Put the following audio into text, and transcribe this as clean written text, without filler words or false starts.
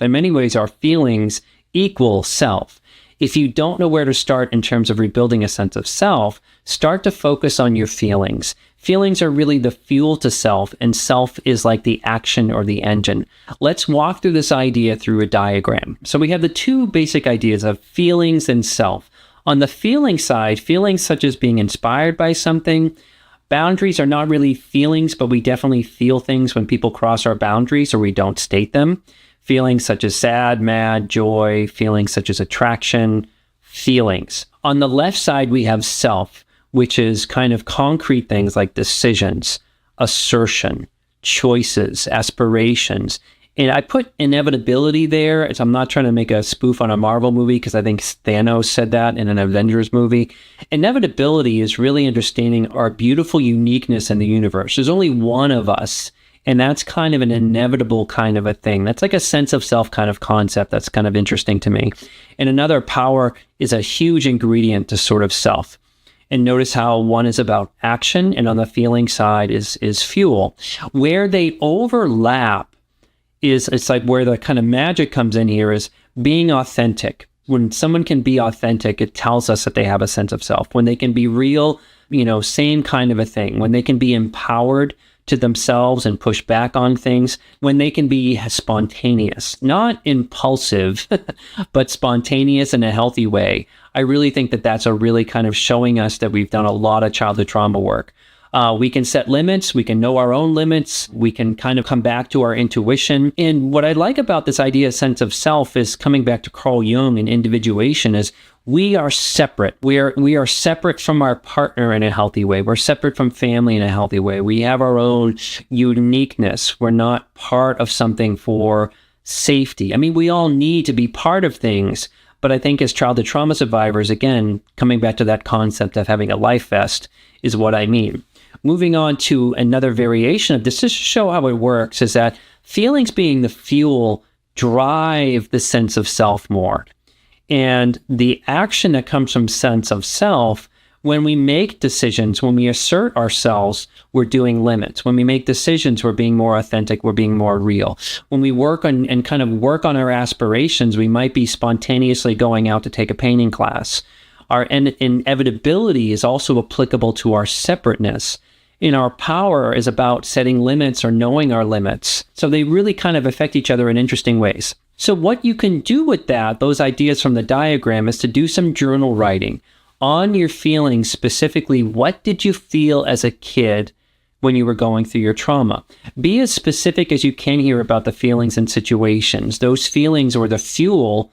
In many ways, our feelings equal self. If you don't know where to start in terms of rebuilding a sense of self, start to focus on your feelings. Feelings are really the fuel to self, and self is like the action or the engine. Let's walk through this idea through a diagram. So we have the two basic ideas of feelings and self. On the feeling side, feelings such as being inspired by something. Boundaries are not really feelings, but we definitely feel things when people cross our boundaries or we don't state them. Feelings such as sad, mad, joy, feelings such as attraction, feelings. On the left side, we have self, which is kind of concrete things like decisions, assertion, choices, aspirations. And I put inevitability there, as I'm not trying to make a spoof on a Marvel movie, because I think Thanos said that in an Avengers movie. Inevitability is really understanding our beautiful uniqueness in the universe. There's only one of us, and that's kind of an inevitable kind of a thing. That's like a sense of self kind of concept that's kind of interesting to me. And another, power is a huge ingredient to sort of self. And notice how one is about action, and on the feeling side is fuel. Where they overlap it's like where the kind of magic comes in here is being authentic. When someone can be authentic, it tells us that they have a sense of self. When they can be real, same kind of a thing. When they can be empowered to themselves and push back on things. When they can be spontaneous, not impulsive, but spontaneous in a healthy way. I really think that that's a really kind of showing us that we've done a lot of childhood trauma work. We can set limits. We can know our own limits. We can kind of come back to our intuition. And what I like about this idea of sense of self is coming back to Carl Jung and individuation is we are separate. We are separate from our partner in a healthy way. We're separate from family in a healthy way. We have our own uniqueness. We're not part of something for safety. I mean, we all need to be part of things. But I think as childhood trauma survivors, again, coming back to that concept of having a life vest is what I mean. Moving on to another variation of this, just to show how it works, is that feelings being the fuel drive the sense of self more. And the action that comes from sense of self, when we make decisions, when we assert ourselves, we're doing limits. When we make decisions, we're being more authentic, we're being more real. When we work on and kind of work on our aspirations, we might be spontaneously going out to take a painting class. Our inevitability is also applicable to our separateness. In our power is about setting limits or knowing our limits. So they really kind of affect each other in interesting ways. So what you can do with that, those ideas from the diagram, is to do some journal writing on your feelings. Specifically, what did you feel as a kid when you were going through your trauma? Be as specific as you can here about the feelings and situations. Those feelings were the fuel